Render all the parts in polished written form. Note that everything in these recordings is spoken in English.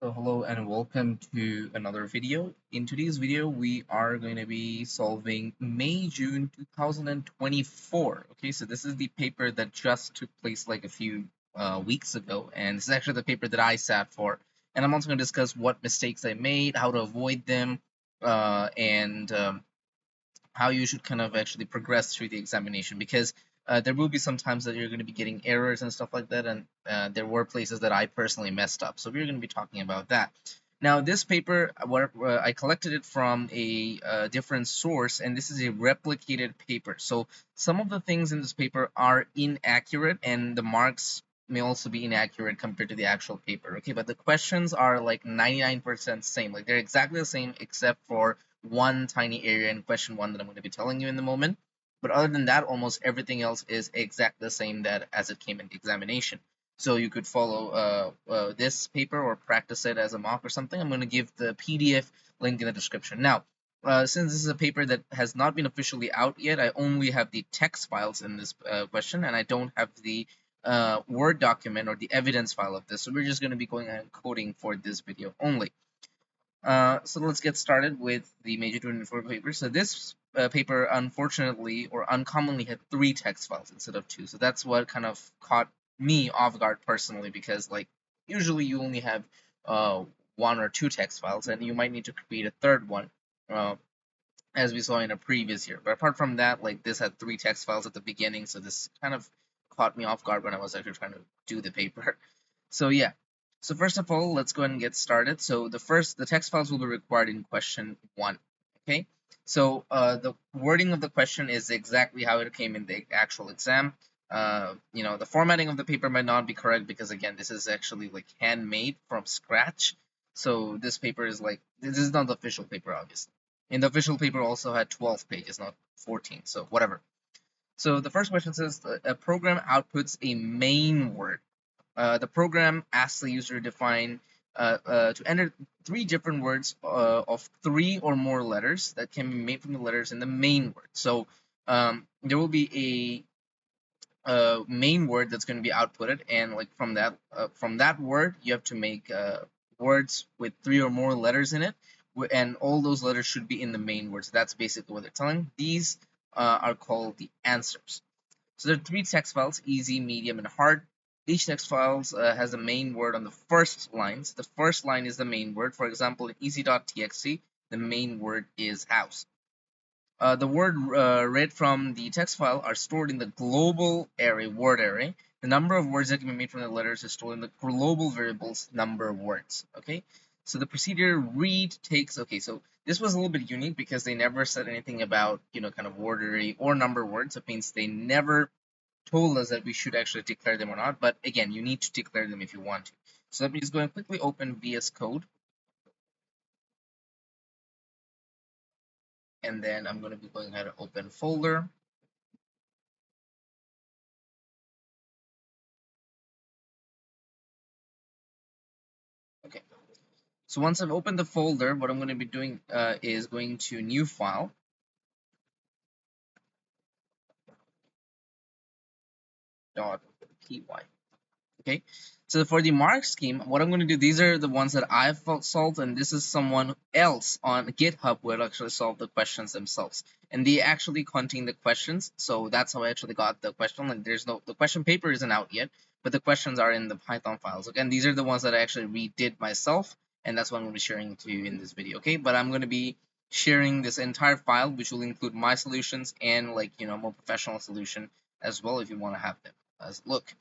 So hello and welcome to another video. In today's video, we are going to be solving May-June 2024. Okay, so this is the paper that just took place like a few weeks ago, and this is actually the paper that I sat for. And I'm also going to discuss what mistakes I made, how to avoid them, and how you should kind of actually progress through the examination because there will be some times that you're going to be getting errors and stuff like that, and there were places that I personally messed up. So we're going to be talking about that. Now, this paper, I collected it from a different source, and this is a replicated paper. So some of the things in this paper are inaccurate, and the marks may also be inaccurate compared to the actual paper. Okay, but the questions are like 99% same. Like they're exactly the same except for one tiny area in question one that I'm going to be telling you in the moment. But other than that, almost everything else is exactly the same that as it came in the examination. So you could follow this paper or practice it as a mock or something. I'm going to give the PDF link in the description. Now, since this is a paper that has not been officially out yet, I only have the text files in this question, and I don't have the Word document or the evidence file of this. So we're just going to be going ahead and coding for this video only. So let's get started with the Major 24 paper. So this paper, unfortunately or uncommonly, had 3 text files instead of 2. So that's what kind of caught me off guard personally, because like usually you only have 1 or 2 text files, and you might need to create a third one, uh, as we saw in a previous year. But apart from that, like this had 3 text files at the beginning, so this kind of caught me off guard when I was actually trying to do the paper. So yeah. So first of all, let's go ahead and get started. So the text files will be required in question 1. Okay. So the wording of the question is exactly how it came in the actual exam. The formatting of the paper might not be correct because again, this is actually like handmade from scratch. So this paper is like, this is not the official paper, obviously. And the official paper also had 12 pages, not 14. So whatever. So the first question says a program outputs a main word. The program asks the user to define to enter 3 different words of 3 or more letters that can be made from the letters in the main word. So there will be a main word that's going to be outputted, and like from that word you have to make words with 3 or more letters in it, and all those letters should be in the main words. That's basically what they're telling. These are called the answers. So there are 3 text files: easy, medium, and hard. Each text file has the main word on the first line. So the first line is the main word. For example, in easy.txt, the main word is house. The word read from the text file are stored in the global array, word array. The number of words that can be made from the letters is stored in the global variables number of words. Okay, so the procedure read takes. Okay, so this was a little bit unique because they never said anything about kind of word array or number words. It means they never told us that we should actually declare them or not. But again, you need to declare them if you want to. So let me just go and quickly open VS Code, and then I'm going to be going ahead and open folder. Okay. So once I've opened the folder, what I'm going to be doing is going to new file, .py. Okay. So for the mark scheme, what I'm going to do, these are the ones that I've solved, and this is someone else on GitHub who had actually solved the questions themselves. And they actually contain the questions, so that's how I actually got the question. Like the question paper isn't out yet, but the questions are in the Python files. Okay, and these are the ones that I actually redid myself, and that's what I'm going to be sharing to you in this video. Okay, but I'm going to be sharing this entire file, which will include my solutions and like more professional solution as well if you want to have them as look.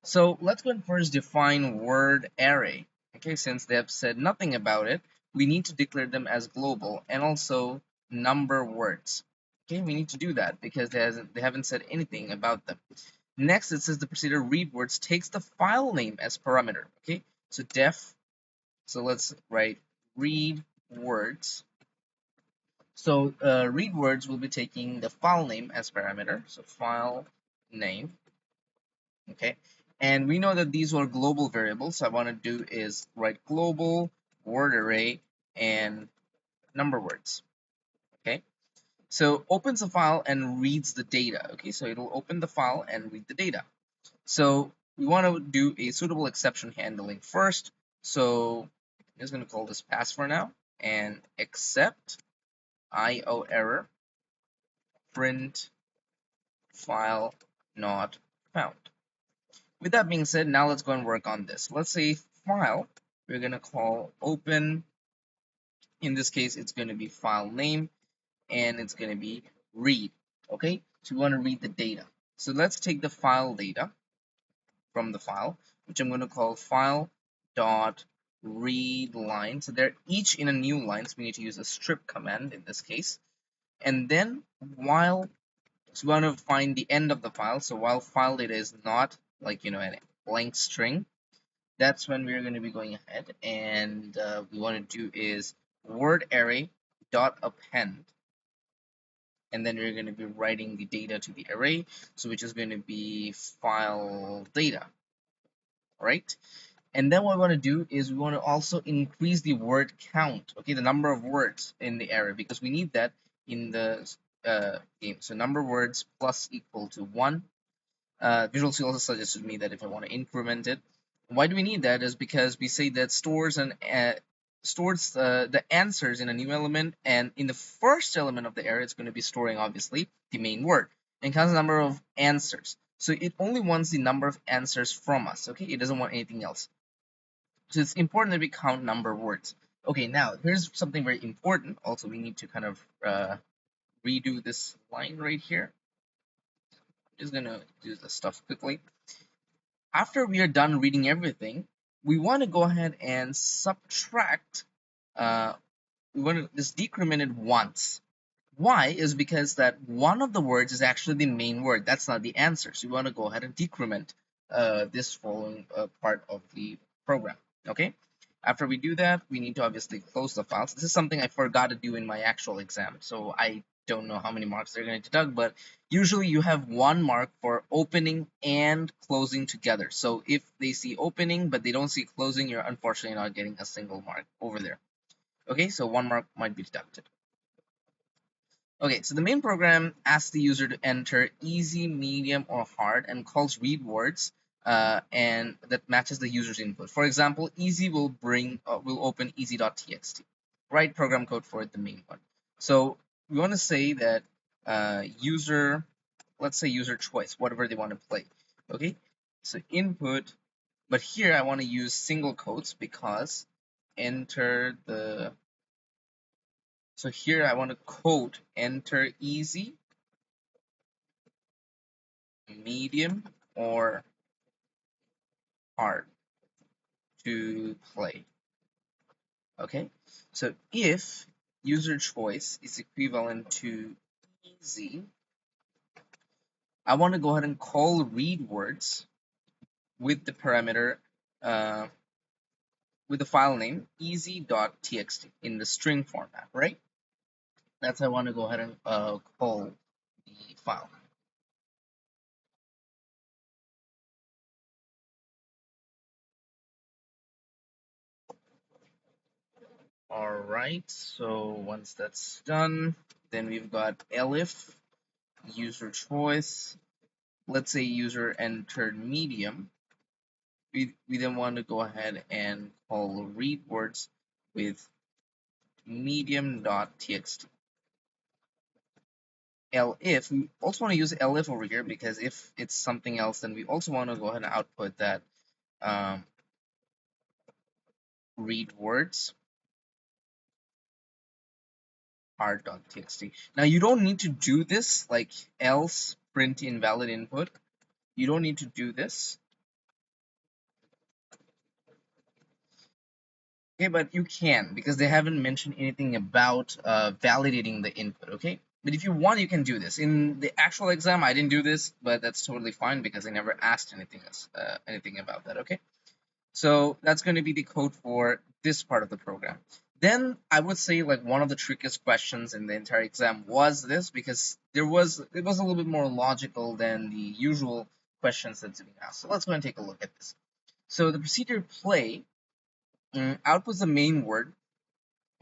So let's go and first define word array. Okay, since they have said nothing about it, we need to declare them as global and also number words. Okay, we need to do that because they haven't said anything about them. Next, it says the procedure read words takes the file name as parameter. Okay, so so let's write read words. So read words will be taking the file name as parameter. So file name. Okay, and we know that these were global variables. So I want to do is write global word array and number words. Okay, so opens the file and reads the data. Okay, so it'll open the file and read the data. So we want to do a suitable exception handling first. So I'm just going to call this pass for now, and accept IO error print file not found. With that being said, now let's go and work on this. Let's say file, we're going to call open. In this case, it's going to be file name, and it's going to be read. Okay, so we want to read the data. So let's take the file data from the file, which I'm going to call file dot read line. So they're each in a new line, so we need to use a strip command in this case. And then while, so we want to find the end of the file. So while file data is not like, a blank string, that's when we're going to be going ahead, and we want to do is word array dot append, and then we're going to be writing the data to the array, so which is going to be file data, right? And then what we want to do is we want to also increase the word count, okay, the number of words in the array, because we need that in the game. So number of words plus equal to 1. Visual C also suggested me that if I want to increment it, why do we need that is because we say that stores the answers in a new element, and in the first element of the array it's going to be storing obviously the main word, and counts the number of answers. So it only wants the number of answers from us, okay? It doesn't want anything else. So it's important that we count number of words. Okay, now here's something very important. Also, we need to kind of redo this line right here. I'm just gonna do this stuff quickly. After we are done reading everything, we want to go ahead and subtract. We want to just decrement it once. Why? Is because that one of the words is actually the main word. That's not the answer. So we want to go ahead and decrement this following part of the program. Okay. After we do that, we need to obviously close the files. This is something I forgot to do in my actual exam, so I don't know how many marks they're going to deduct, but usually you have 1 mark for opening and closing together. So if they see opening but they don't see closing, you're unfortunately not getting a single mark over there. Okay, so 1 mark might be deducted. Okay, so the main program asks the user to enter easy, medium, or hard, and calls read words, and that matches the user's input. For example, easy will open easy.txt. Write program code for the main one. So we want to say that user, let's say user choice, whatever they want to play. Okay, so input, but here I want to use single quotes because enter the. So here I want to quote enter easy, medium, or hard to play. Okay, so if user choice is equivalent to easy, I want to go ahead and call read words with the parameter with the file name easy.txt in the string format, right? That's how I want to go ahead and call the file. All right, so once that's done, then we've got elif user choice. Let's say user entered medium. We then want to go ahead and call read words with medium.txt. elif, we also want to use elif over here because if it's something else, then we also want to go ahead and output that read words hard.txt. Now you don't need to do this like else print invalid input. You don't need to do this. Okay, but you can because they haven't mentioned anything about validating the input. Okay, but if you want, you can do this. In the actual exam, I didn't do this, but that's totally fine because I never asked anything about that. Okay, so that's going to be the code for this part of the program. Then I would say like one of the trickiest questions in the entire exam was this because it was a little bit more logical than the usual questions that's being asked. So let's go and take a look at this. So the procedure play outputs the main word,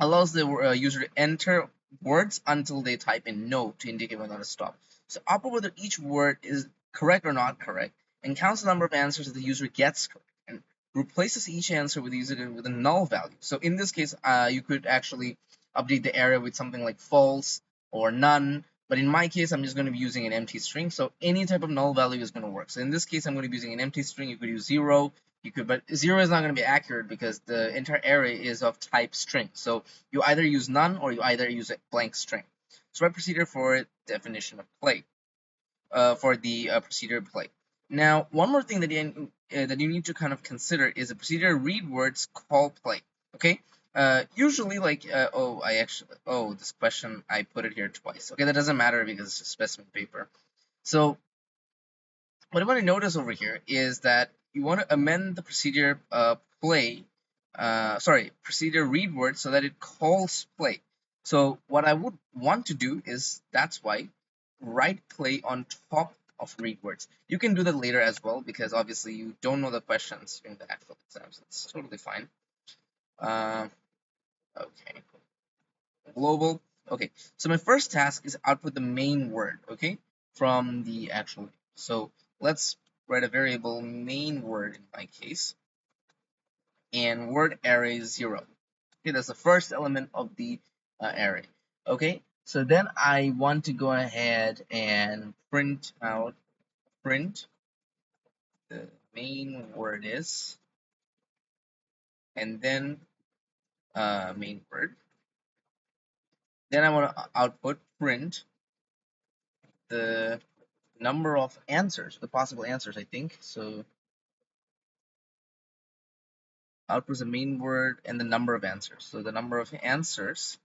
allows the user to enter words until they type in no to indicate when to stop. So output whether each word is correct or not correct, and counts the number of answers that the user gets correct, and replaces each answer with a null value. So in this case, you could actually update the array with something like false or none. But in my case, I'm just going to be using an empty string. So any type of null value is going to work. So in this case, I'm going to be using an empty string. You could use 0. But 0 is not going to be accurate because the entire array is of type string. So you either use none or you either use a blank string. So my procedure for definition of play, for the procedure play. Now, one more thing that you need to kind of consider is the procedure read words call play. Okay. Usually, this question I put it here twice. Okay, that doesn't matter because it's a specimen paper. So what I want to notice over here is that you want to amend the procedure procedure read word so that it calls play. So what I would want to do is, that's why, write play on top of read words. You can do that later as well because obviously you don't know the questions in the actual exams. It's totally fine. Okay. Global. Okay. So my first task is output the main word. Okay, from the actual. So let's write a variable main word in my case, and word array 0. Okay, that's the first element of the array. Okay, so then I want to go ahead and print the main word is, and then main word. Then I want to output print the number of answers, the possible answers, I think. So outputs the main word and the number of answers. So the number of answers,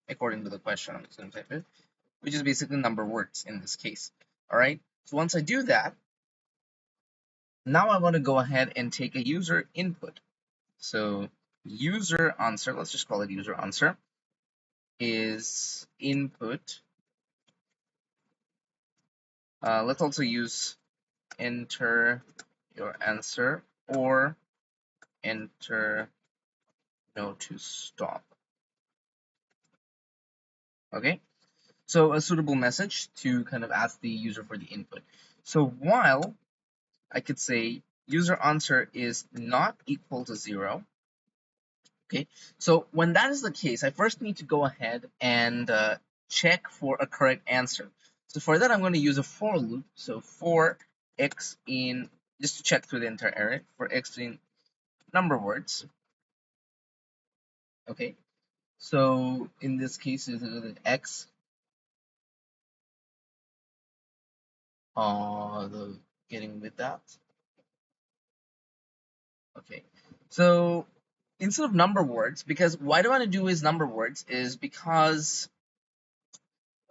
according to the question, I'm just going to type it, which is basically number of words in this case. All right. So once I do that, now I want to go ahead and take a user input. So user answer, let's just call it user answer, is input. Let's also use enter your answer or enter no to stop. Okay, so a suitable message to kind of ask the user for the input. So while I could say user answer is not equal to 0. Okay, so when that is the case, I first need to go ahead and check for a correct answer. So for that, I'm going to use a for loop. So for x in, just to check through the entire array, for x in number words. Okay, so in this case, is it x getting with that. Okay, so instead of number words, because why do I want to do is number words is because,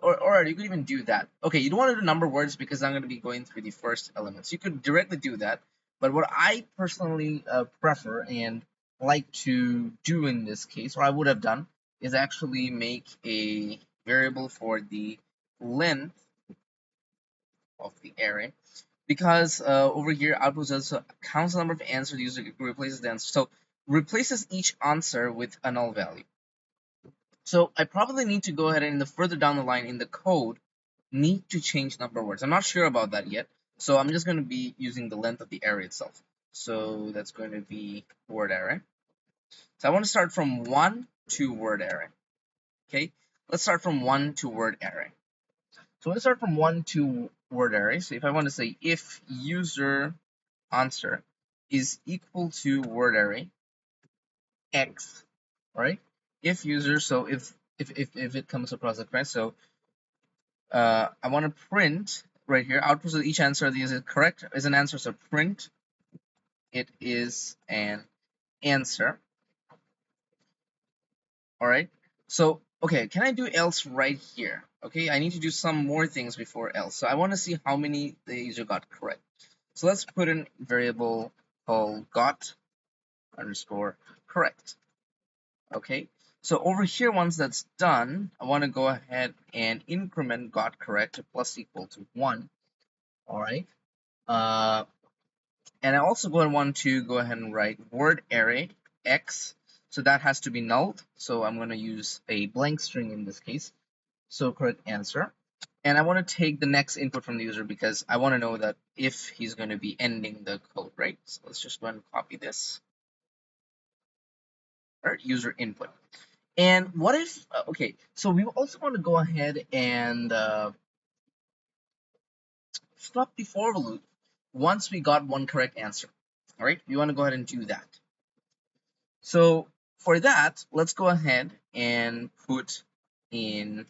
or you could even do that. Okay, you don't want to do number words because I'm going to be going through the first elements. You could directly do that, but what I personally prefer and like to do in this case, or I would have done, is actually make a variable for the length of the array, because over here output also counts the number of answers the user replaces the answer. So replaces each answer with a null value. So I probably need to go ahead and further down the line in the code need to change number of words. I'm not sure about that yet. So I'm just going to be using the length of the array itself. So that's going to be word array. So I want to start from 1 to word array. Okay, let's start from 1 to word array. So let's start from 1 to word array. So if I want to say if user answer is equal to word array x, right? If user, so if it comes across the correct, so I want to print right here output of each answer. Is it correct? Is an answer, so print it is an answer. All right. So okay, can I do else right here? Okay, I need to do some more things before else. So I want to see how many the user got correct. So let's put in variable called got underscore correct. Okay, so over here, once that's done, I want to go ahead and increment got correct to plus equal to 1. All right. And I also want to go ahead and write word array x. So that has to be nulled. So I'm going to use a blank string in this case. So correct answer. And I want to take the next input from the user because I want to know that if he's going to be ending the code, right? So let's just go and copy this. All right, user input. And what if, okay, so we also want to go ahead and stop the for loop once we got one correct answer. All right, we want to go ahead and do that. So for that, let's go ahead and put in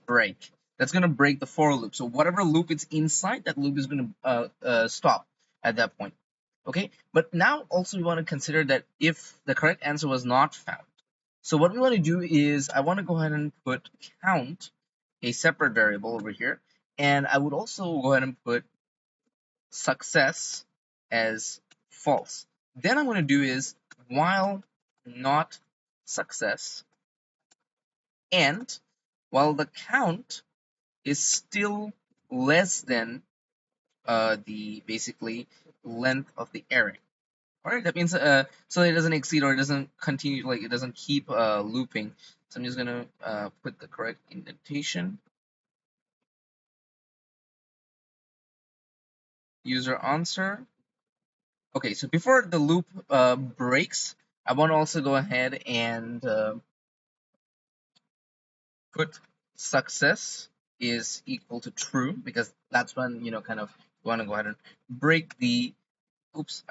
break. That's going to break the for loop. So whatever loop it's inside, that loop is going to stop at that point. Okay, but now also we want to consider that if the correct answer was not found. So what we want to do is I want to go ahead and put count, a separate variable over here, and I would also go ahead and put success as false. Then I'm going to do is while not success, and while the count is still less than the basically length of the array. All right, that means so it doesn't exceed or it doesn't continue, like it doesn't keep looping. So I'm just gonna put the correct indentation. User answer. Okay, so before the loop breaks, I want to also go ahead and put success is equal to true, because that's when, you know, kind of you want to go ahead and break the, oops,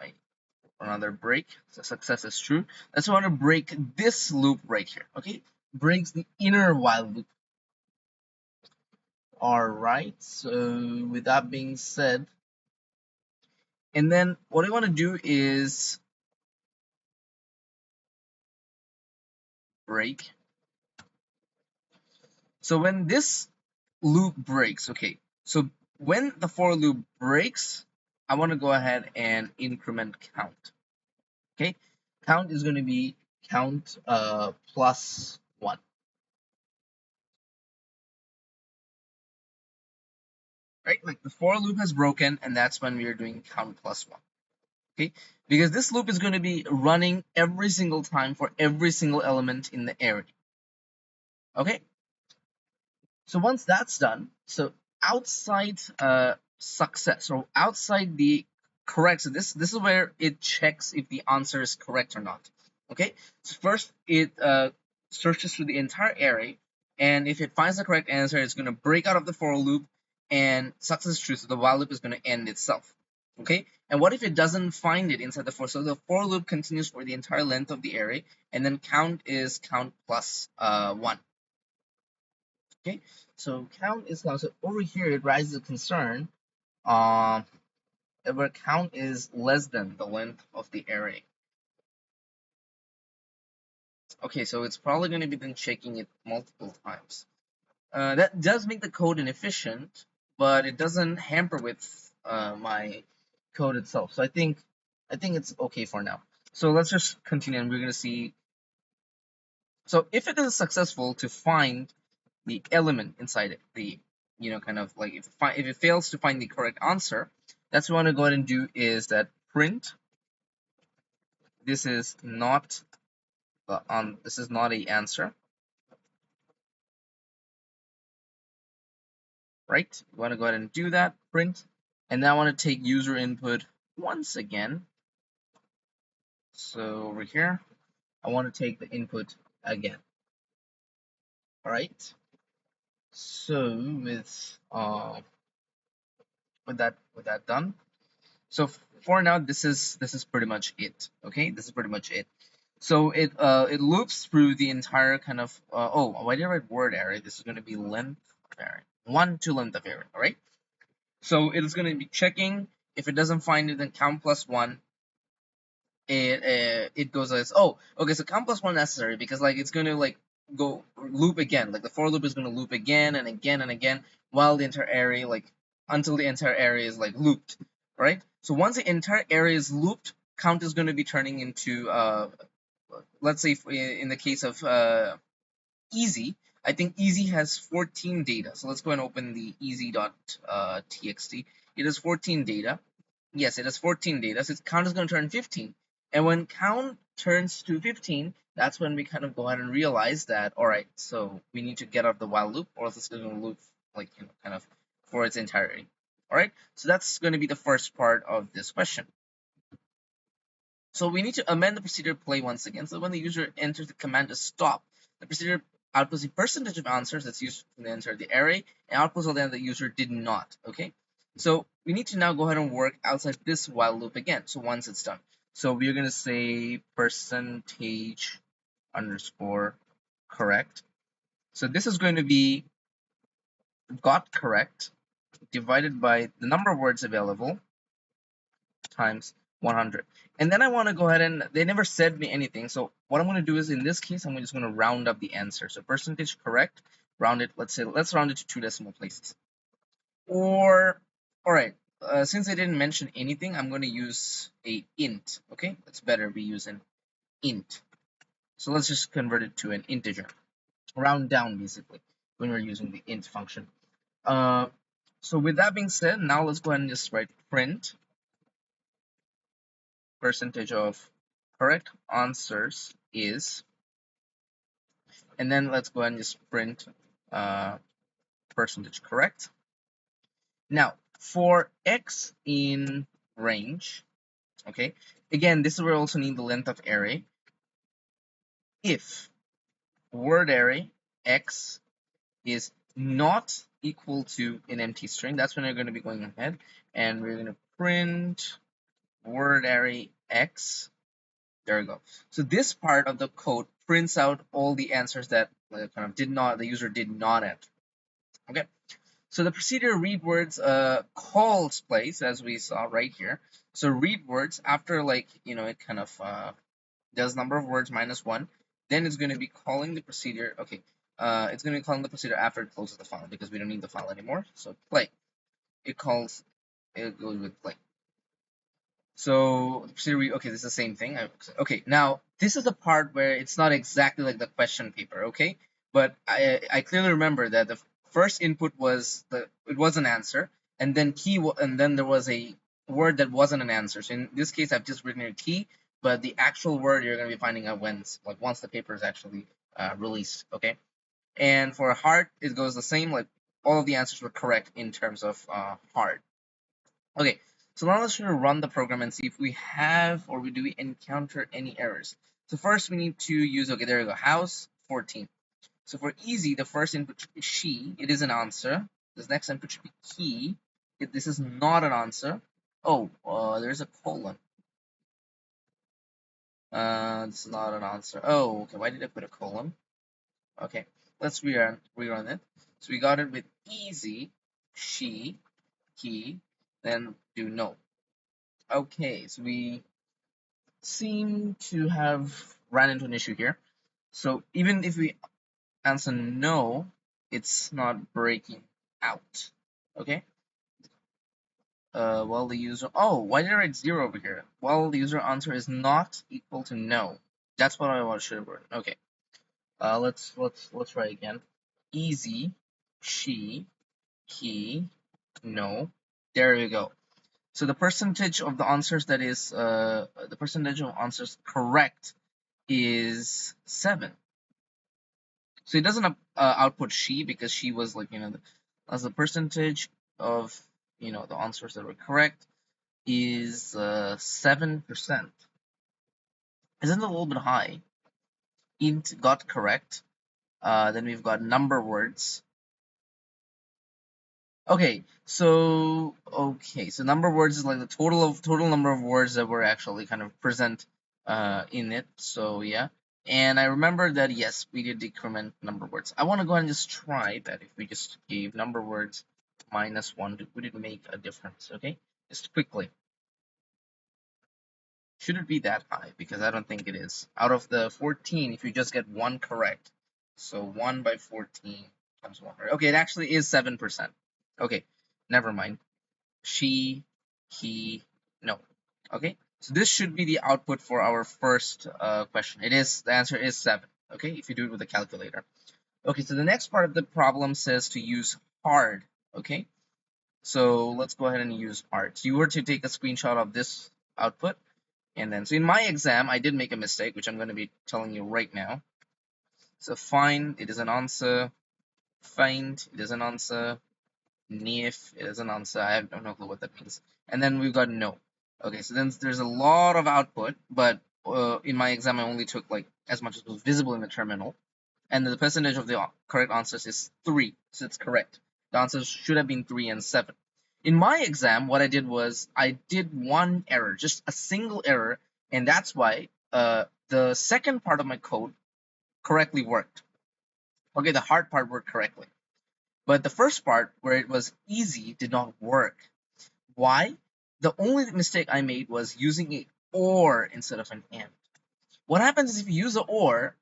another break. So success is true. Let's want to break this loop right here. Okay, breaks the inner while loop. All right, so with that being said, and then what I want to do is break. So when this loop breaks, okay, so when the for loop breaks, I want to go ahead and increment count. Okay, count is going to be count plus 1. Right, like the for loop has broken, and that's when we are doing count plus 1. Okay, because this loop is going to be running every single time for every single element in the array. Okay, so once that's done, so outside success or outside the correct, so this is where it checks if the answer is correct or not. Okay, so first it searches through the entire array, and if it finds the correct answer, it's going to break out of the for loop, and success is true, so the while loop is going to end itself. Okay, and what if it doesn't find it inside the for? So the for loop continues for the entire length of the array, and then count is count plus 1. Okay, so count is count. So over here it raises a concern where count is less than the length of the array. Okay, so it's probably going to be then checking it multiple times. That does make the code inefficient, but it doesn't hamper with my code itself. So I think it's okay for now. So let's just continue, and we're going to see. So if it is successful to find the element inside it, the, you know, kind of like if it fails to find the correct answer, that's what we want to go ahead and do is that print this is not this is not a answer, right? We want to go ahead and do that, print, and now I want to take user input once again. So over here, I want to take the input again. All right. So with that done, so for now, this is pretty much it. Okay, this is pretty much it. So it loops through the entire kind of oh, why did I write word array? This is going to be length of array, 1 to length of array. All right. So it is going to be checking. If it doesn't find it, then count plus 1. It goes as, oh, okay, so count plus 1 necessary, because like it's going to like go loop again, like the for loop is going to loop again and again and again while the entire array, like until the entire array is like looped, right? So once the entire array is looped, count is going to be turning into let's say in the case of easy, I think easy has 14 data. So let's go and open the easy.txt. It has 14 data. Yes, it has 14 data. So its count is going to turn 15. And when count turns to 15, that's when we kind of go ahead and realize that, all right, so we need to get out of the while loop, or else it's going to loop like, kind of for its entirety. All right, so that's going to be the first part of this question. So we need to amend the procedure play once again. So when the user enters the command to stop, the procedure outputs the percentage of answers that's used to enter the array, and outputs all that the user did not. Okay, so we need to now go ahead and work outside this while loop again. So once it's done, so we're going to say percentage underscore correct. So this is going to be got correct divided by the number of words available times 100. And then I want to go ahead and they never said me anything. So what I'm going to do is in this case, I'm just going to round up the answer. So percentage correct, round it. Let's round it to 2 decimal places. Or, all right, since they didn't mention anything, I'm going to use a int. Okay, it's better we use an int. So let's just convert it to an integer. Round down basically when we're using the int function. So with that being said, now let's go ahead and just write print percentage of correct answers is, and then let's go ahead and just print percentage correct. Now for x in range, okay, again this is where we also need the length of array. If word array x is not equal to an empty string, that's when we're going to be going ahead and we're going to print word array x. There we go. So this part of the code prints out all the answers that the user did not enter. Okay. So the procedure read words calls place as we saw right here. So read words after it kind of does number of words minus 1. Then it's going to be calling the procedure. Okay. It's going to be calling the procedure after it closes the file because we don't need the file anymore. So play. It goes with play. So okay, this is the same thing. Okay, now this is the part where it's not exactly like the question paper, okay? But I clearly remember that the first input was it was an answer, and then and then there was a word that wasn't an answer. So in this case, I've just written a key, but the actual word you're going to be finding out once the paper is actually released, okay? And for heart, it goes the same. Like all of the answers were correct in terms of heart. Okay, so now let's try to run the program and see if we have or do we encounter any errors. So first we need to use, okay, there we go, house 14. So for easy, the first input should be she, it is an answer. This next input should be key, this is not an answer. Oh, there's a colon. This is not an answer. Oh, okay, why did I put a colon? Okay, let's rerun it. So we got it with easy, she, key, then do no. Okay, so we seem to have ran into an issue here. So even if we answer no, it's not breaking out. Okay. Well, the user. Oh, why did I write 0 over here? Well, the user answer is not equal to no. That's what I should have written. Okay. Let's try again. Easy, she, he, no. There we go. So the percentage of the answers the percentage of answers correct is 7. So it doesn't output she because she was as the percentage of the answers that were correct is 7%. Isn't it a little bit high? Int got correct. Then we've got number words. Okay, so number of words is like the total number of words that were actually kind of present in it. So yeah, and I remember that yes, we did decrement number of words. I want to go ahead and just try that if we just gave number of words -1, would it make a difference? Okay, just quickly. Should it be that high? Because I don't think it is. Out of the 14, if you just get 1 correct, so 1 by 14 times 100. Okay, it actually is 7%. Okay, never mind. She, he, no. Okay, so this should be the output for our first question. The answer is 7. Okay, if you do it with a calculator. Okay, so the next part of the problem says to use hard. Okay, so let's go ahead and use hard. So you were to take a screenshot of this output, And then, so in my exam, I did make a mistake, which I'm going to be telling you right now. So find, it is an answer. Find, it is an answer. Nif, it is an answer. I have no clue what that means. And then we've got no. Okay, so then there's a lot of output, but in my exam, I only took like as much as was visible in the terminal. And the percentage of the correct answers is 3, so it's correct. The answers should have been 3 and 7. In my exam, what I did was I did one error, just a single error, and that's why the second part of my code correctly worked. Okay, the hard part worked correctly. But the first part, where it was easy, did not work. Why? The only mistake I made was using a or instead of an and. What happens is if you use a or,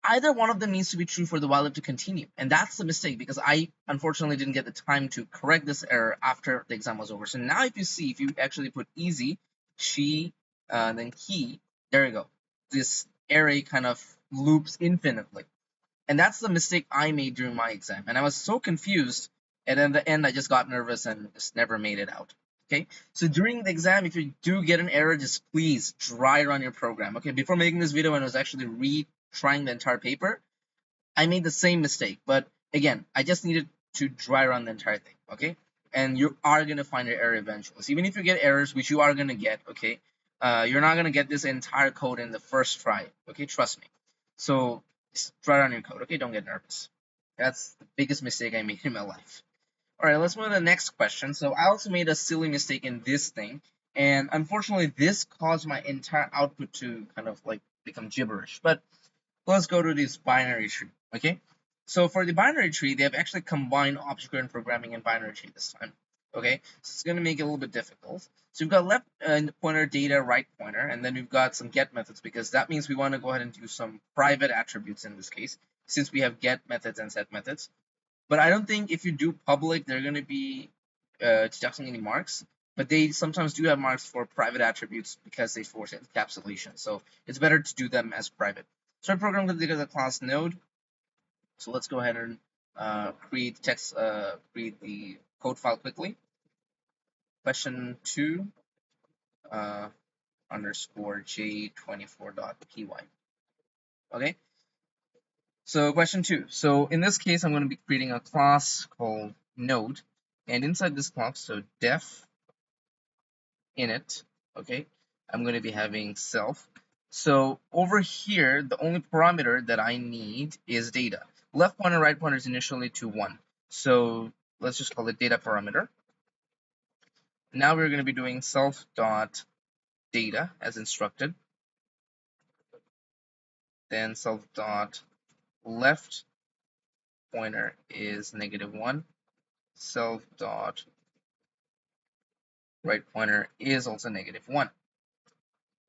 either one of them needs to be true for the while loop to continue. And that's the mistake, because I unfortunately didn't get the time to correct this error after the exam was over. So now if you see, if you actually put easy, she, then he, there you go. This array kind of loops infinitely. And that's the mistake I made during my exam. And I was so confused. And in the end, I just got nervous and just never made it out. Okay, so during the exam, if you do get an error, just please dry run your program. Okay, before making this video, when I was actually retrying the entire paper, I made the same mistake. But again, I just needed to dry run the entire thing. Okay, and you are gonna find your error eventually. So even if you get errors, which you are gonna get, okay, you're not gonna get this entire code in the first try. Okay, trust me. So just dry run your code. Okay, don't get nervous. That's the biggest mistake I made in my life. All right, let's move to the next question. So I also made a silly mistake in this thing, and unfortunately, this caused my entire output to kind of like become gibberish. But let's go to this binary tree. Okay, so for the binary tree, they have actually combined object-oriented programming and binary tree this time. Okay, so it's going to make it a little bit difficult. So we've got left pointer, data, right pointer, and then we've got some get methods, because that means we want to go ahead and do some private attributes in this case, since we have get methods and set methods. But I don't think if you do public, they're going to be deducting any marks. But they sometimes do have marks for private attributes because they force encapsulation. So it's better to do them as private. So our program going to the class node. So let's go ahead and create text, create the code file quickly. Question 2 underscore j24.py. Okay. So question 2. So in this case, I'm going to be creating a class called node, and inside this class, so def init, okay, I'm going to be having self. So over here, the only parameter that I need is data. Left pointer, right pointer is initially to 1. So let's just call it data parameter. Now we're going to be doing self dot data as instructed. Then self dot left pointer is -1. Self dot right pointer is also -1.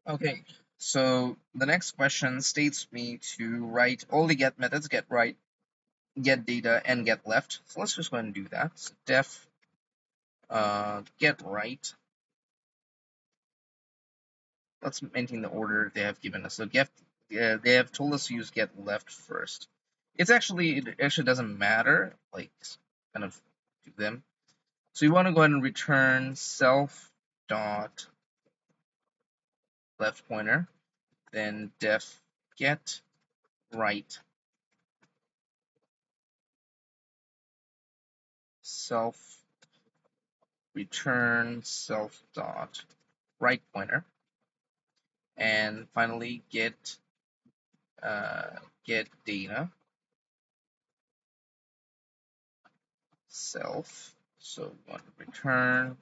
Okay, so the next question states me to write all the get methods, get right, get data, and get left. So let's just go ahead and do that. So def get right. Let's maintain the order they have given us. So get they have told us to use get left first. It actually doesn't matter, like kind of do them. So you want to go ahead and return self dot left pointer, then def get right self return self dot right pointer, and finally get get data self. So we want to return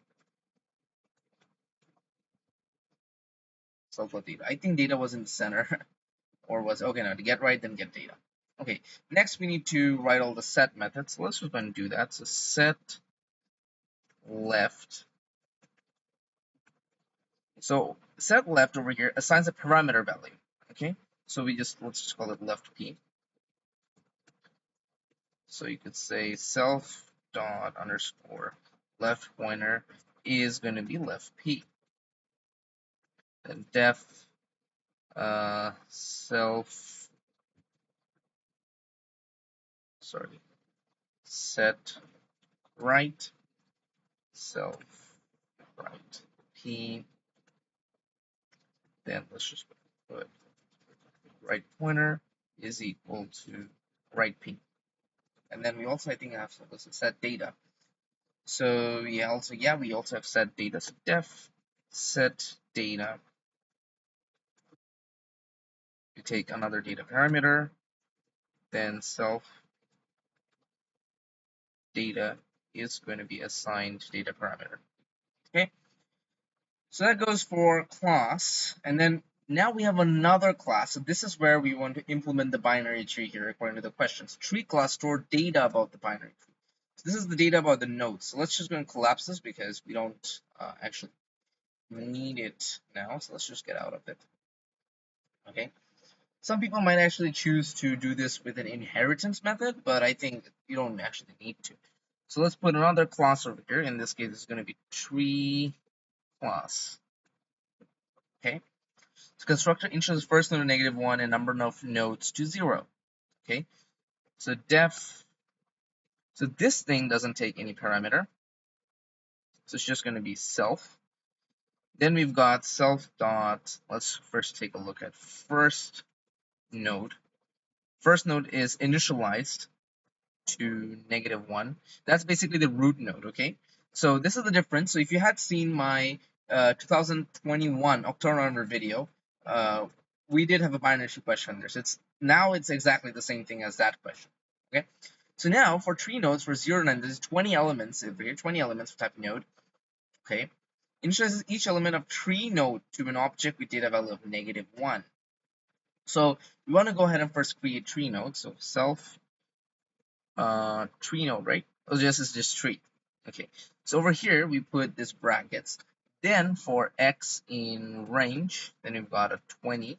self dot data. I think data was in the center, or was okay. No, to get right, then get data. Okay. Next, we need to write all the set methods. So let's just go and do that. So set left. So set left over here assigns a parameter value. Okay. So let's just call it left p. So you could say self dot underscore left pointer is going to be left p. Then def self set right self right p then let's just put right pointer is equal to right p. And then we also, I think, have set data. So yeah, we also have set data. So def set data. You take another data parameter, then self data is going to be assigned data parameter. Okay, so that goes for class, and then now we have another class. So this is where we want to implement the binary tree here according to the questions. Tree class store data about the binary tree. So this is the data about the nodes. So let's just go and collapse this because we don't actually need it now. So let's just get out of it. Okay. Some people might actually choose to do this with an inheritance method, but I think you don't actually need to. So let's put another class over here. In this case, it's going to be tree class. Okay. So constructor introduces first node to -1 and number of nodes to 0. Okay. So def. So this thing doesn't take any parameter. So it's just going to be self. Then we've got self dot. Let's first take a look at first node. First node is initialized to -1. That's basically the root node, okay? So this is the difference. So if you had seen my 2021 October video, we did have a binary tree question there. So it's exactly the same thing as that question, okay? So now for tree nodes for 0 to 9, there's 20 elements over here, 20 elements for type of node, okay? Initializes each element of tree node to an object with data value of -1. So we want to go ahead and first create tree node. So self tree node, right? Oh, this is just tree. Okay, so over here we put this brackets. Then for x in range, then we've got a 20.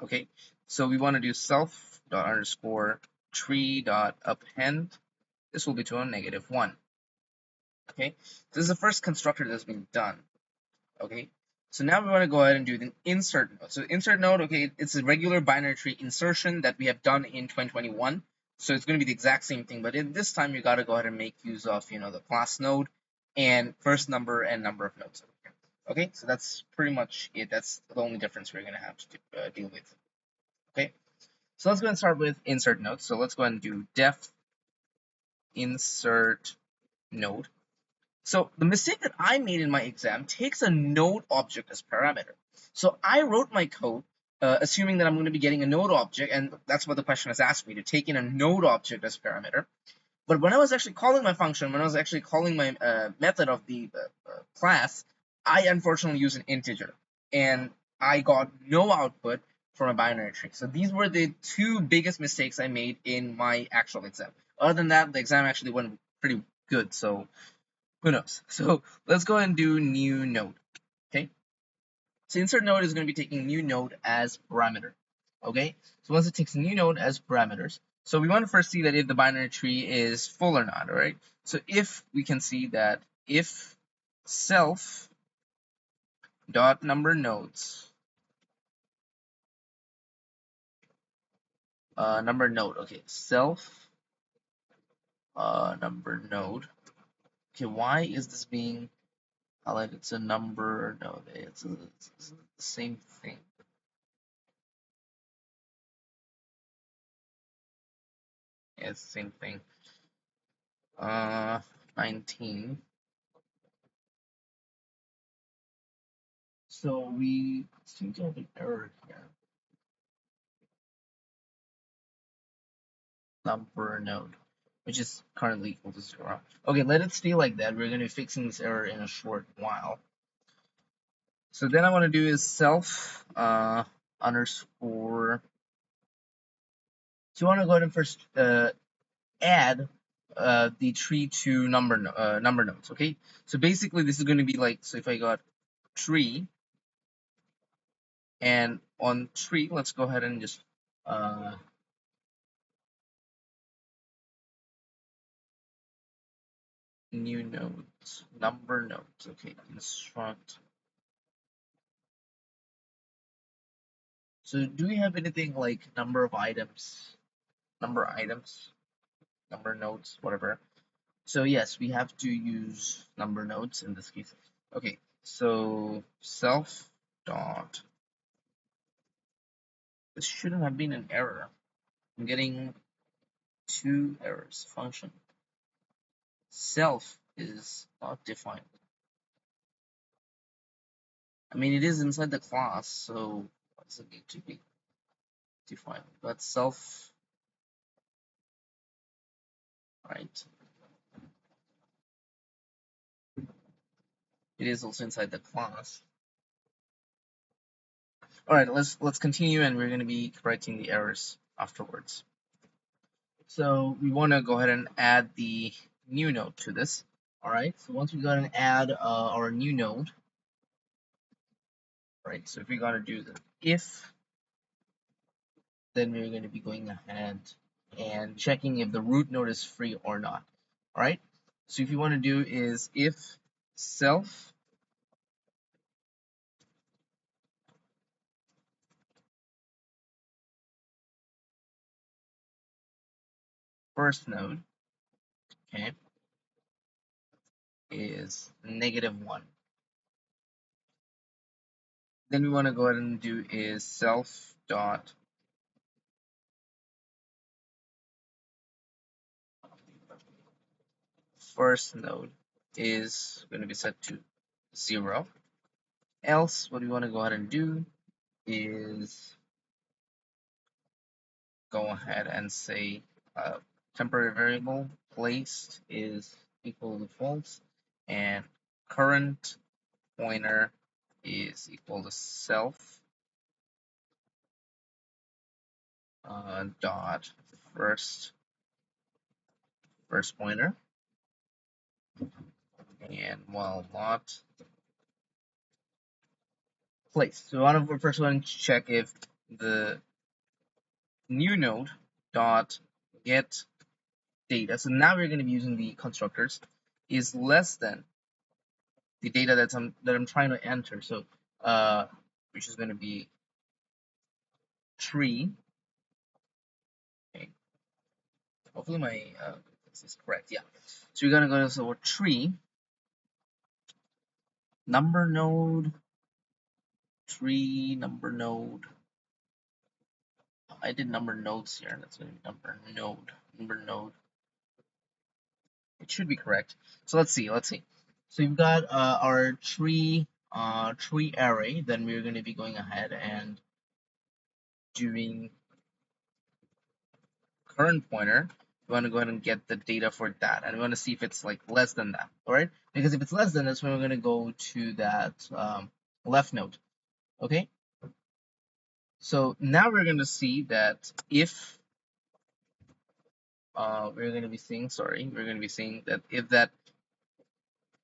Okay, so we want to do self dot underscore tree dot append. This will be to a -1. Okay, so this is the first constructor that's been done. Okay, so now we want to go ahead and do the insert node. So insert node, okay, it's a regular binary tree insertion that we have done in 2021. So it's going to be the exact same thing, but in this time you got to go ahead and make use of, the class node and first number and number of nodes. Okay, so that's pretty much it. That's the only difference we're going to have to deal with. Okay, so let's go and start with insert node. So let's go ahead and do def insert node. So the mistake that I made in my exam takes a node object as parameter. So I wrote my code assuming that I'm going to be getting a node object, and that's what the question has asked me, to take in a node object as parameter. But when I was actually calling my function, when I was actually calling my method of the class, I unfortunately used an integer, and I got no output from a binary tree. So these were the two biggest mistakes I made in my actual exam. Other than that, the exam actually went pretty good. So who knows? So let's go ahead and do new node. Okay. So insert node is going to be taking new node as parameter. Okay. So once it takes a new node as parameters, so we want to first see that if the binary tree is full or not. All right. So if we can see that if self dot number nodes number node. Okay. Self number node. Okay. Why is this being highlighted? It's a number node. It's the same thing. Yeah, it's the same thing. 19. So we seem to have an error here. Number node, which is currently equal to 0. Okay, let it stay like that. We're going to be fixing this error in a short while. So then I want to do is self underscore. So you want to go ahead and first add the tree to number nodes. Okay, so basically this is going to be like, so if I got tree, and on tree, let's go ahead and just new nodes, number nodes. Okay, construct. So do we have anything like number of items, number items, number nodes, whatever? So yes, we have to use number nodes in this case. Okay, so self dot, this shouldn't have been an error. I'm getting two errors. Function self is not defined. I mean, it is inside the class, so why does it need to be defined? But self, right? It is also inside the class. All right, let's continue, and we're going to be correcting the errors afterwards. So we want to go ahead and add the new node to this. All right, so once we go ahead and add our new node, right? So if we're going to do the if, then we're going to be going ahead and checking if the root node is free or not. All right, so if you want to do is if self first node, okay, is -1. Then we want to go ahead and do is self dot first node is going to be set to 0. Else, what we want to go ahead and do is go ahead and say temporary variable placed is equal to false, and current pointer is equal to self dot first pointer, and while not placed. So we first want to check if the new node dot get data. So now we're going to be using the constructors is less than the data that I'm trying to enter. So which is going to be tree. Okay. Hopefully my this is correct. Yeah. So we're going to go to our tree number node, tree number node. I did number nodes here. That's going to be number node. It should be correct. So let's see. So you've got our tree array. Then we're going to be going ahead and doing current pointer. We want to go ahead and get the data for that, and we want to see if it's like less than that. All right, because if it's less than, that's when we're going to go to that left node. Okay. So now we're going to see that if we're going to be seeing that if that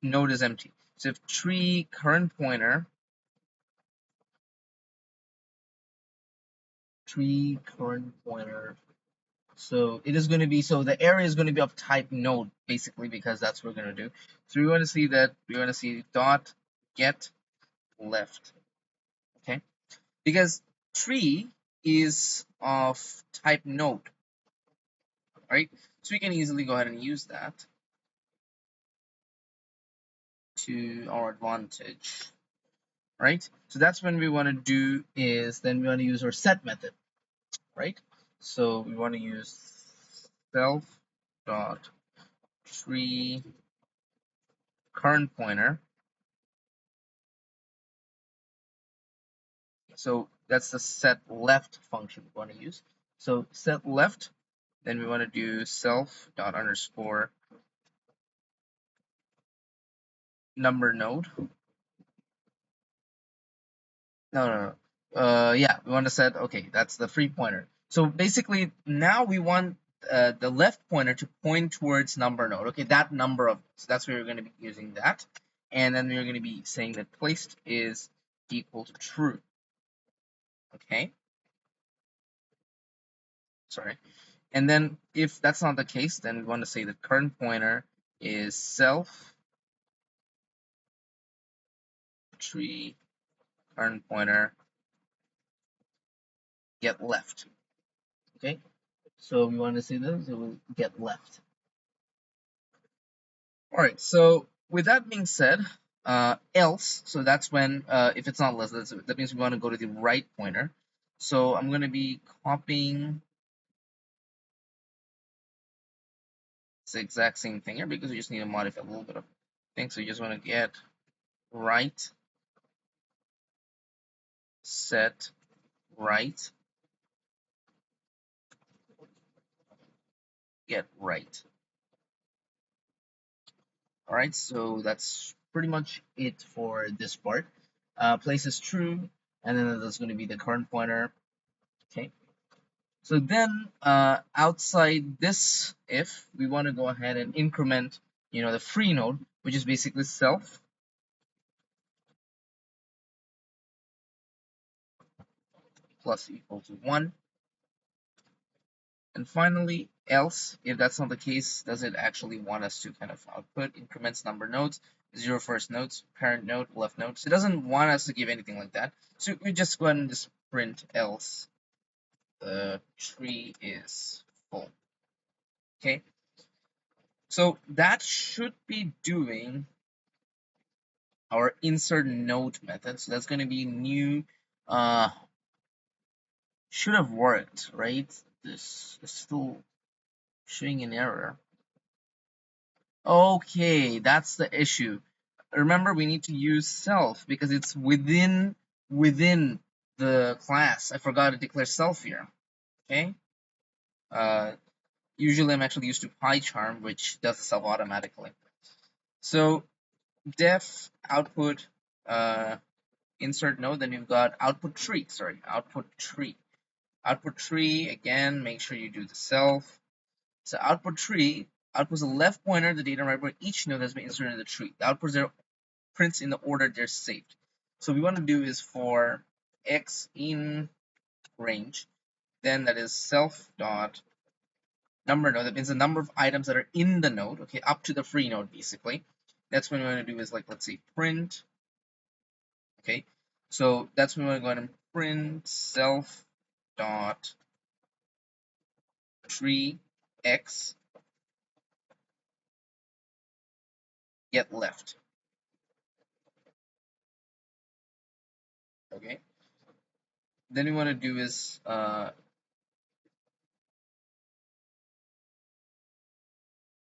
node is empty. So if tree current pointer so it is going to be, so the array is going to be of type node basically, because that's what we're going to do. So we want to see dot get left. Okay, because tree is of type node, right? So we can easily go ahead and use that to our advantage, right? So that's when we want to do is then we want to use our set method, right? So we want to use self dot tree current pointer. So that's the set left function we want to use. So set left, then we want to do self dot underscore number node. No. Yeah, we want to set, okay, that's the free pointer. So basically now we want the left pointer to point towards number node. Okay, that number of, so that's where we're going to be using that. And then we're going to be saying that placed is equal to true. Okay. Sorry. And then if that's not the case, then we want to say the current pointer is self tree current pointer get left. Okay. So we want to say this, it will get left. All right, so with that being said, else, so that's when if it's not less, that means we want to go to the right pointer. So I'm going to be copying it's the exact same thing here because we just need to modify a little bit of things. So you just want to get right, set right, get right. All right, so that's pretty much it for this part. Place is true, and then that's going to be the current pointer. Okay. So then, outside this if, we want to go ahead and increment, the free node, which is basically self plus equal to 1. And finally, else, if that's not the case, does it actually want us to kind of output increments number nodes, 0 first nodes, parent node, left node. So it doesn't want us to give anything like that. So we just go ahead and just print else the tree is full. Okay. So that should be doing our insert node method. So that's going to be new. Should have worked, right? This is still showing an error. Okay, that's the issue. Remember, we need to use self because it's within the class. I forgot to declare self here. Okay. Uh, Usually I'm actually used to PyCharm, which does the self automatically. So def output insert node, then you've got output tree. Sorry, output tree. Output tree again. Make sure you do the self. So output tree outputs a left pointer, the data right where each node has been inserted in the tree. The outputs are prints in the order they're saved. So what we want to do is for x in range, then that is self dot number node. That means the number of items that are in the node, okay, up to the free node basically. That's what we want to do is like, let's say print, okay. So that's when we're going to print self dot tree x get left, okay. Then we want to do is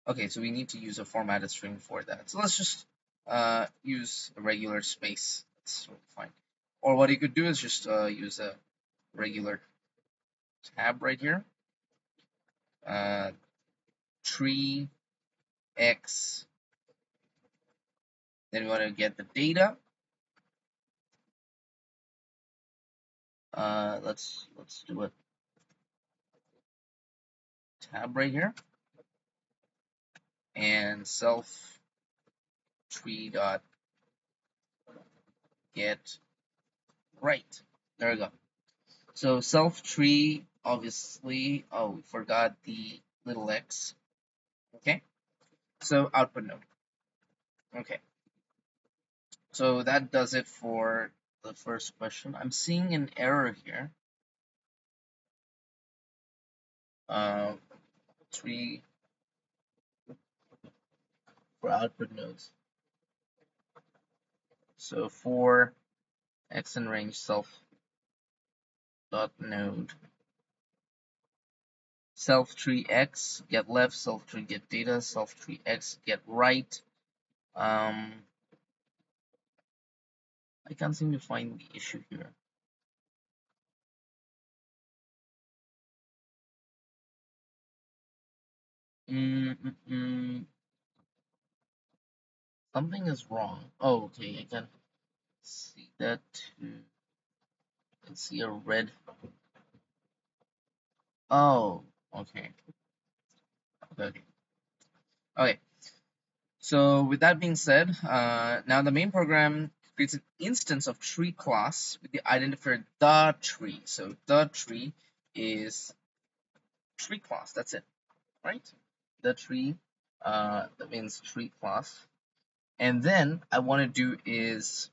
okay, so we need to use a formatted string for that. So let's just use a regular space. That's fine. Or what you could do is just use a regular tab right here. Tree x. Then we want to get the data. Let's do a tab right here and self tree dot get right. There we go. So self tree, obviously. Oh, we forgot the little x. Okay. So output node. Okay. So that does it for the first question. I'm seeing an error here. Uh, 3 for output nodes. So for x in range self dot node self tree x get left, self tree get data, self tree x get right. I can't seem to find the issue here. Something is wrong. Oh, okay, I can see that too. I can see a red. Oh, okay. Okay. Okay. So with that being said, now the main program creates an instance of tree class with the identifier the tree. So the tree is tree class. That's it, right? The tree, that means tree class. And then I want to do is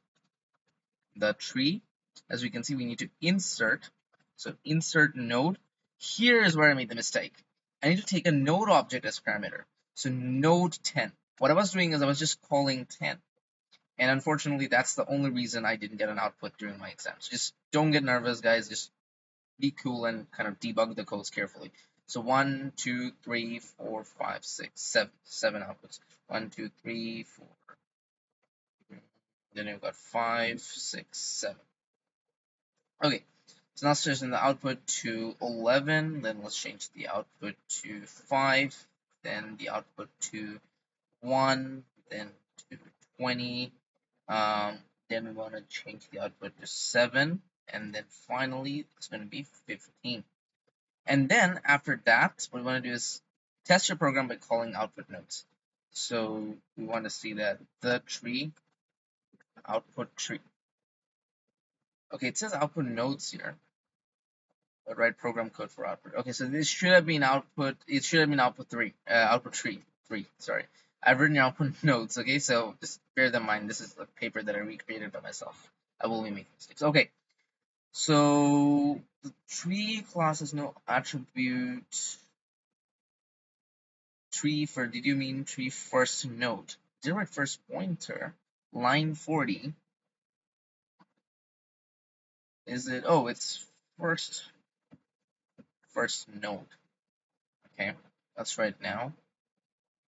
the tree. As we can see, we need to insert. So insert node. Here is where I made the mistake. I need to take a node object as parameter. So node 10. What I was doing is I was just calling 10. And unfortunately, that's the only reason I didn't get an output during my exams. Just don't get nervous, guys. Just be cool and kind of debug the codes carefully. So 1, 2, 3, 4, 5, 6, 7, 7 outputs. 1, 2, 3, 4. Then you've got 5, 6, 7. Okay, so now let's change the output to 11. Then let's change the output to 5. Then the output to 1. Then to 20. Then we want to change the output to 7. And then finally, it's going to be 15. And then after that, what we want to do is test your program by calling output nodes. So we want to see that the tree, output tree. Okay, it says output nodes here. But write program code for output. Okay, so this should have been output. It should have been output output three. Sorry, I've written output nodes. Okay, so just bear that in mind. This is a paper that I recreated by myself. I will be making mistakes. Okay, so the tree class has no attribute. Tree for, did you mean tree first node? Did I write first pointer? Line 40. Is it? Oh, it's first node. Okay, that's right now.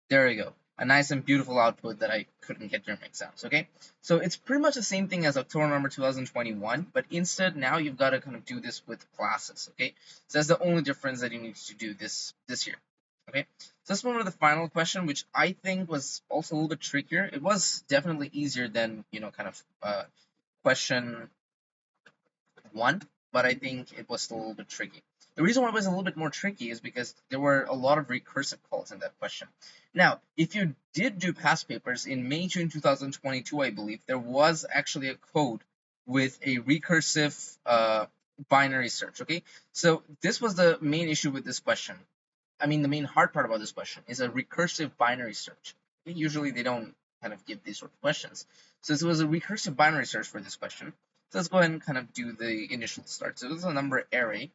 There we go. A nice and beautiful output that I couldn't get during my exams. Okay, so it's pretty much the same thing as October November 2021, but instead now you've got to kind of do this with classes. Okay, so that's the only difference that you need to do this year. Okay, so let's move on to the final question, which I think was also a little bit trickier. It was definitely easier than kind of question 1, but I think it was still a little bit tricky. The reason why it was a little bit more tricky is because there were a lot of recursive calls in that question. Now, if you did do past papers in May, June 2022, I believe, there was actually a code with a recursive binary search, okay? So this was the main issue with this question. I mean, the main hard part about this question is a recursive binary search. Okay? Usually they don't kind of give these sort of questions. So this was a recursive binary search for this question. So let's go ahead and kind of do the initial start. So this is a number array.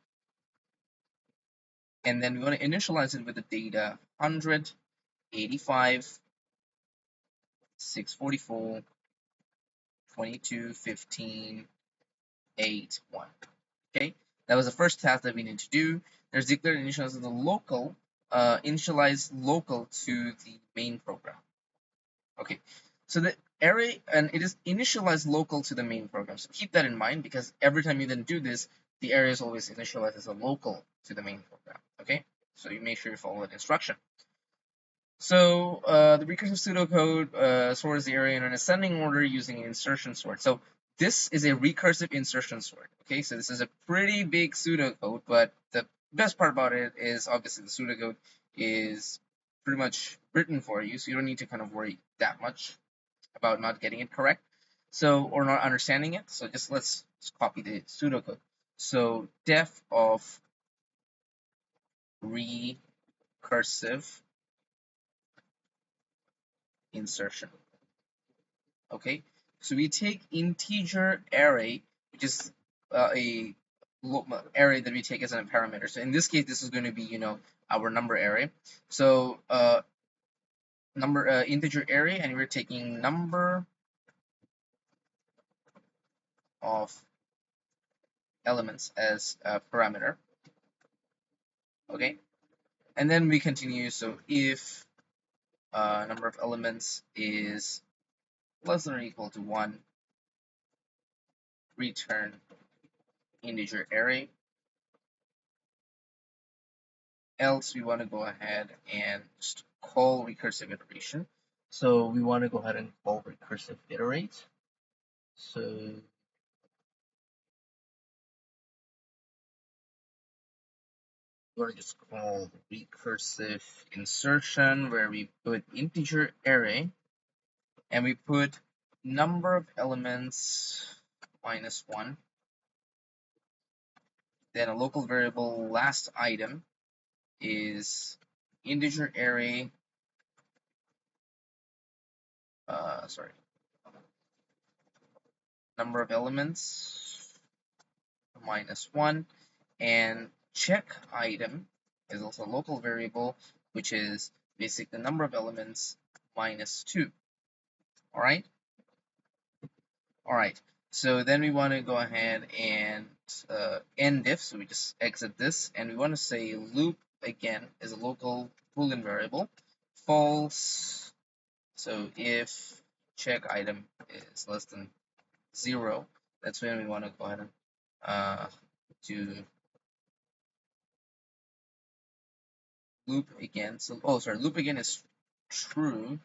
And then we want to initialize it with the data 100, 85, 644, 22, 15, 8, 1. Okay, that was the first task that we need to do. There's declared initialize the local, initialize local to the main program. Okay, so the array, and it is initialized local to the main program. So keep that in mind, because every time you then do this, the array is always initialized as a local to the main program. Okay, so you make sure you follow that instruction. So the recursive pseudocode sorts the array in an ascending order using an insertion sort. So this is a recursive insertion sort. Okay, so this is a pretty big pseudocode, but the best part about it is obviously the pseudocode is pretty much written for you, so you don't need to kind of worry that much about not getting it correct, so, or not understanding it. So let's copy the pseudocode. So def of recursive insertion. Okay, so we take integer array, which is a array that we take as a parameter. So in this case, this is going to be our number array. So integer array, and we're taking number of elements as a parameter. Okay, and then we continue. So if number of elements is less than or equal to 1, return integer array. Else we want to go ahead and just call recursive iteration. So we want to go ahead and call recursive iterate. So we're going to just call recursive insertion, where we put integer array and we put number of elements -1, then a local variable last item is integer array, number of elements -1, and check item is also a local variable, which is basically the number of elements -2. All right. All right. So then we want to go ahead and end if. So we just exit this, and we want to say loop again is a local boolean variable, false. So if check item is less than 0, that's when we want to go ahead and do loop again. So sorry, loop again is true.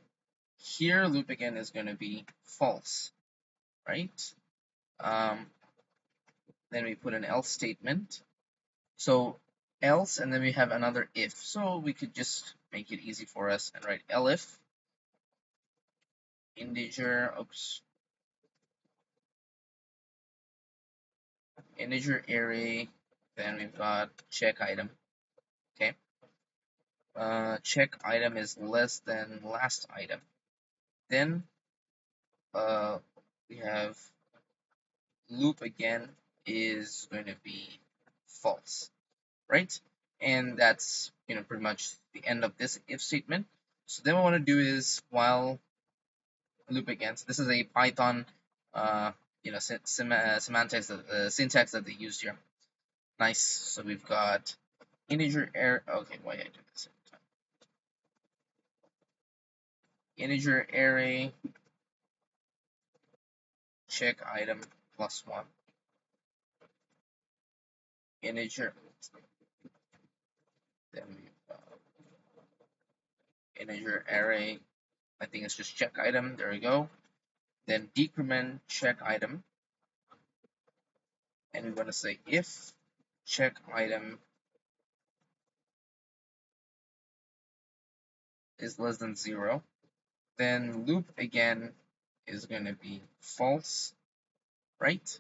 Here, loop again is going to be false, right? Um, then we put an else statement. So else, and then we have another if. So we could just make it easy for us and write elif integer array. Then we've got check item. Okay. Check item is less than last item. Then we have loop again is going to be false, right? And that's pretty much the end of this if statement. So then what I want to do is while loop again. So this is a Python semantics syntax that they use here. Nice. So we've got integer array. Okay, why did I do this? Integer array check item +1. Integer. Then we've got integer array. I think it's just check item. There we go. Then decrement check item, and we're going to say if check item is less than 0, then loop again is going to be false, right?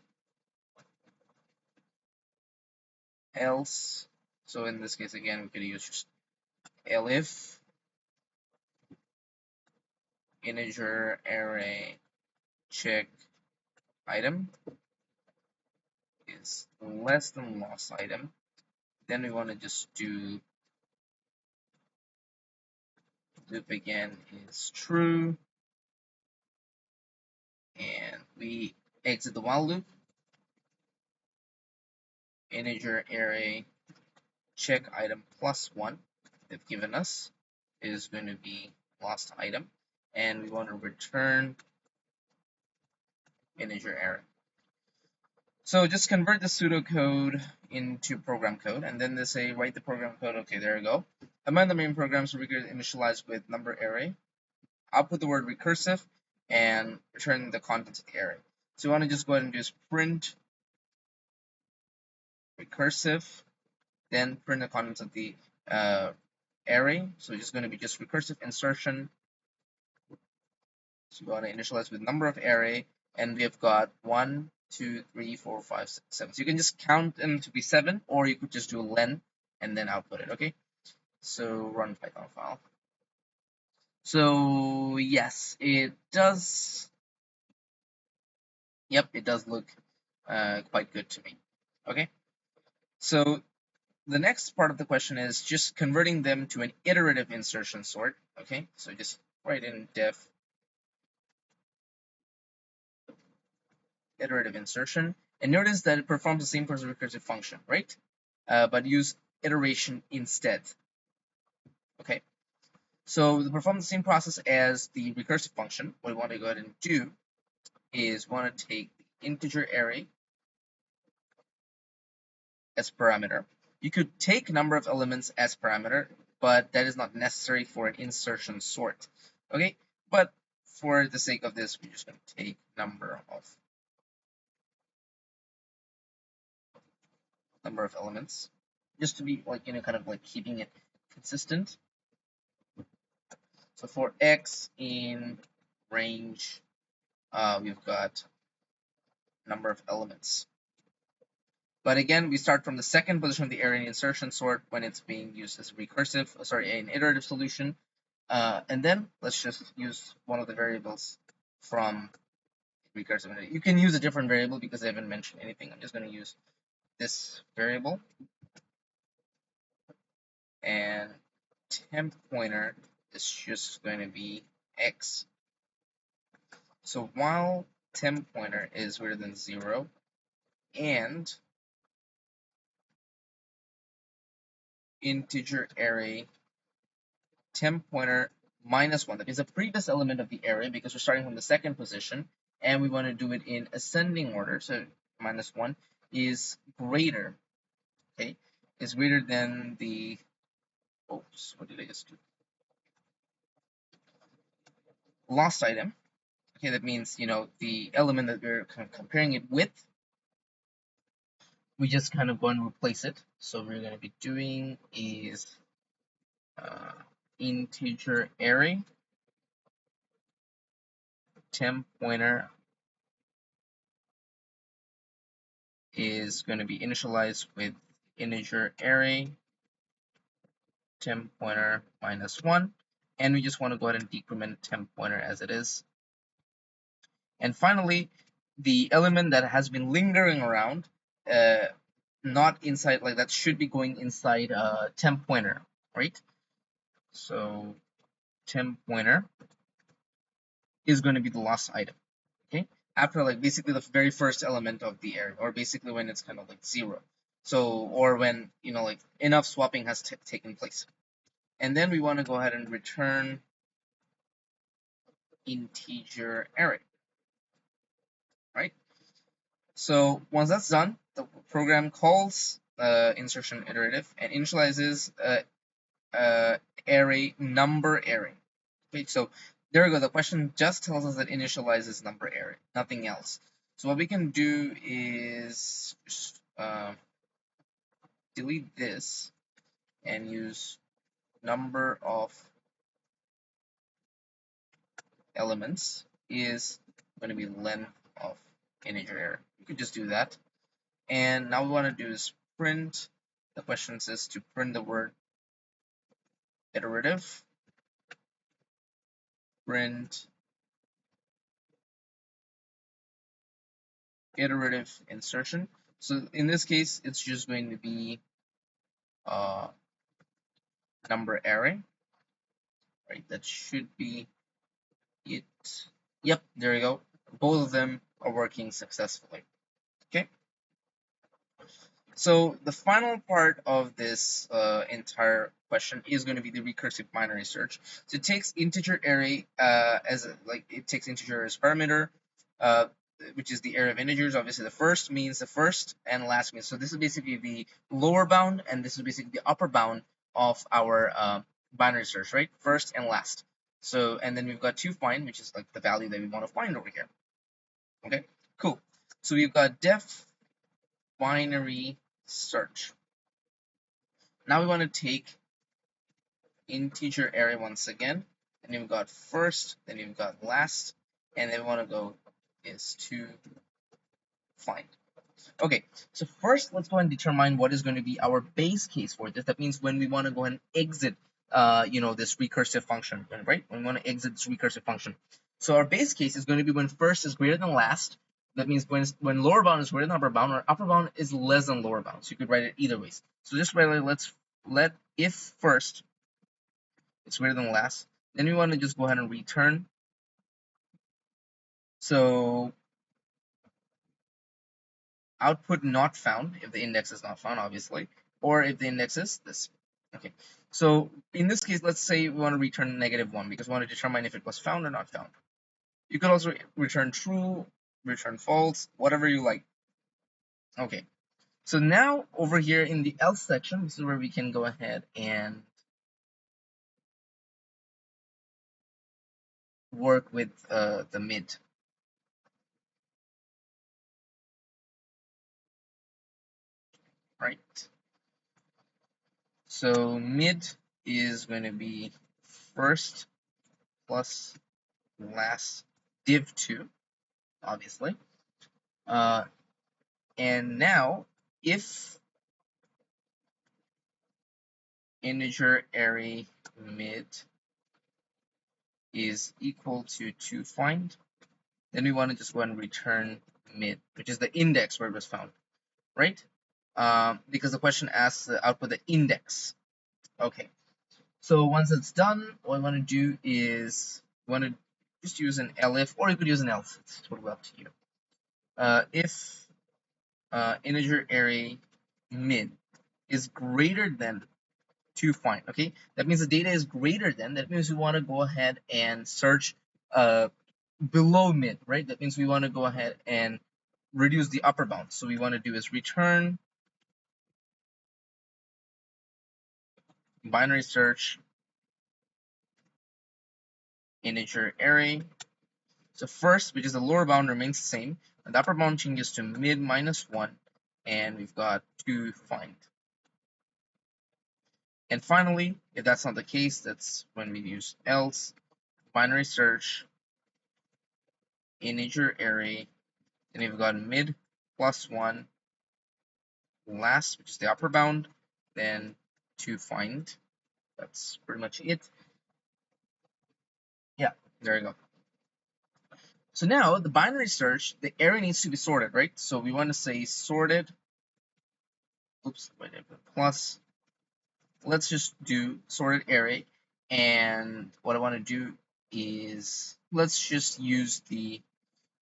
Else, so in this case again we could use just elif integer array check item is less than lost item. Then we want to just do loop again is true, and we exit the while loop. Integer array check item +1 they've given us is going to be lost item, and we want to return integer array. So just convert the pseudocode into program code, and then they say write the program code. Okay, there we go. Amend the main program so we can initialize with number array. Output the word recursive and return the contents of the array. So you want to just go ahead and just print recursive, then print the contents of the array. So it's just going to be just recursive insertion. So we want to initialize with number of array, and we have got 1, 2, 3, 4, 5, 6, 7. So you can just count them to be 7, or you could just do len and then output it. Okay. So run Python file. So yes, it does. Yep, it does look quite good to me. Okay. So the next part of the question is just converting them to an iterative insertion sort. Okay. So just write in def iterative insertion, and notice that it performs the same as a recursive function, right? But use iteration instead. Okay, so to perform the same process as the recursive function, what we want to go ahead and do is want to take the integer array as parameter. You could take number of elements as parameter, but that is not necessary for an insertion sort. Okay, but for the sake of this, we're just going to take number of elements, just to be like kind of like keeping it consistent. So for x in range, we've got number of elements. But again, we start from the second position of the array in insertion sort when it's being used as a recursive, an iterative solution. And then let's just use one of the variables from recursive. You can use a different variable because I haven't mentioned anything. I'm just going to use this variable, and temp pointer is just going to be x. So while temp pointer is greater than 0 and integer array temp pointer minus 1. That is a previous element of the array because we're starting from the second position and we want to do it in ascending order. So minus 1 is greater, okay, is greater than the, oops, what did I just do? Lost item. Okay, that means, the element that we're kind of comparing it with, we just kind of go and replace it. So what we're going to be doing is uh, integer array temp pointer is going to be initialized with integer array temp pointer minus 1, and we just want to go ahead and decrement temp pointer as it is. And finally, the element that has been lingering around, not inside, like that should be going inside temp pointer, right? So temp pointer is going to be the lost item, okay? After like basically the very first element of the array, or basically when it's kind of like 0. So, or when, like enough swapping has taken place. And then we want to go ahead and return integer array, right? So once that's done, the program calls insertion iterative and initializes array number array. Okay, so there we go. The question just tells us that initializes number array, nothing else. So what we can do is delete this and use number of elements is going to be length of integer array. You could just do that. And now we want to do is print. The question says to print the word iterative, print iterative insertion. So in this case, it's just going to be number array, right? That should be it. Yep, there you go. Both of them are working successfully. Okay. So the final part of this entire question is going to be the recursive binary search. So it takes integer array it takes integer as parameter, uh, which is the array of integers. Obviously, the first means the first and last means. So this is basically the lower bound, and this is basically the upper bound of our binary search, right? First and last. So and then we've got to find, which is like the value that we want to find over here. Okay, cool. So we've got def binary search. Now we want to take integer array once again, and we've got first, then we've got last, and then we want to go is to find. Okay, so first let's go and determine what is going to be our base case for this. That means when we want to go and exit this recursive function, right? When we want to exit this recursive function. So our base case is going to be when first is greater than last. That means when lower bound is greater than upper bound, or upper bound is less than lower bound. So you could write it either ways. So just write like let if first is greater than last, then we want to just go ahead and return. So output not found if the index is not found, obviously, or if the index is this. Okay, so in this case, let's say we want to return -1 because we want to determine if it was found or not found. You could also return true, return false, whatever you like. Okay, so now over here in the else section, this is where we can go ahead and work with the mid. Right. So mid is going to be first plus last div2, obviously. And now if integer array mid is equal to find, then we want to just go and return mid, which is the index where it was found, right? Because the question asks the output the index. Okay, so once it's done, what we want to do is we want to just use an elif, or you could use an else. It's totally up to you. If integer array mid is greater than to find, okay, that means the data is greater than, that means we want to go ahead and search below mid, right? That means we want to go ahead and reduce the upper bound. So we want to do is return binary search integer array. So first, because the lower bound remains the same, and the upper bound changes to mid minus 1, and we've got to find. And finally, if that's not the case, that's when we use else binary search integer array, and we've got mid plus 1 last, which is the upper bound, then to find. That's pretty much it. Yeah, there you go. So now the binary search, the array needs to be sorted, right? So we want to say sorted, oops, wait, plus, let's just do sorted array. And what I want to do is, let's just use the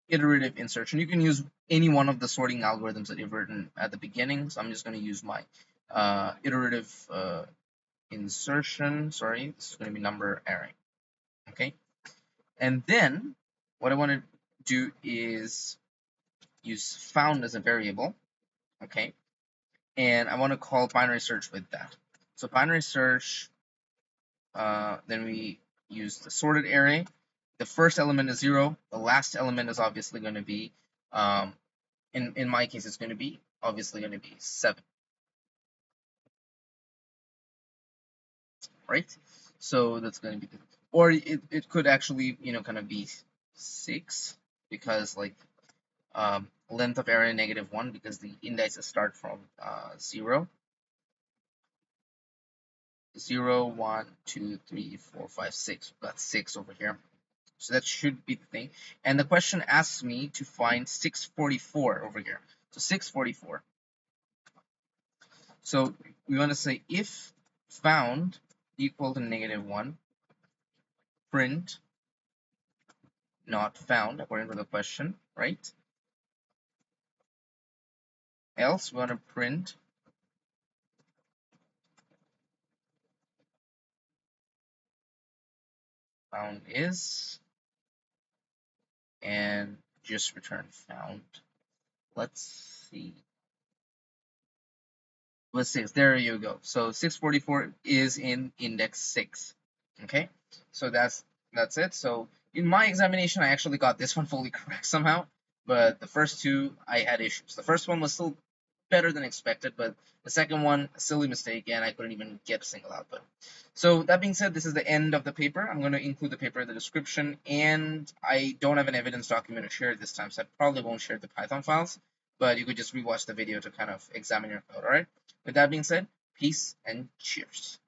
iterative insertion. You can use any one of the sorting algorithms that you've written at the beginning. So I'm just going to use my iterative insertion. Sorry, this is going to be number array. Okay. And then what I want to do is use found as a variable. Okay. And I want to call binary search with that. So binary search, then we use the sorted array. The first element is 0. The last element is obviously going to be, in my case, it's going to be obviously going to be 7. Right? So that's going to be, or it could actually, kind of be 6, because like length of array -1, because the indices start from 0. 0, 1, 2, 3, 4, 5, 6. We've got 6 over here. So that should be the thing. And the question asks me to find 644 over here. So 644. So we want to say if found equal to -1, print not found according to the question, right? Else we want to print found is, and just return found. Let's see. Was 6. There you go. So 644 is in index 6. Okay, so that's it. So in my examination, I actually got this one fully correct somehow, but the first two I had issues. The first one was still better than expected, but the second one, a silly mistake, and I couldn't even get a single output. So that being said, this is the end of the paper. I'm going to include the paper in the description, and I don't have an evidence document to share this time, so I probably won't share the Python files, but you could just rewatch the video to kind of examine your code, alright? With that being said, peace and cheers.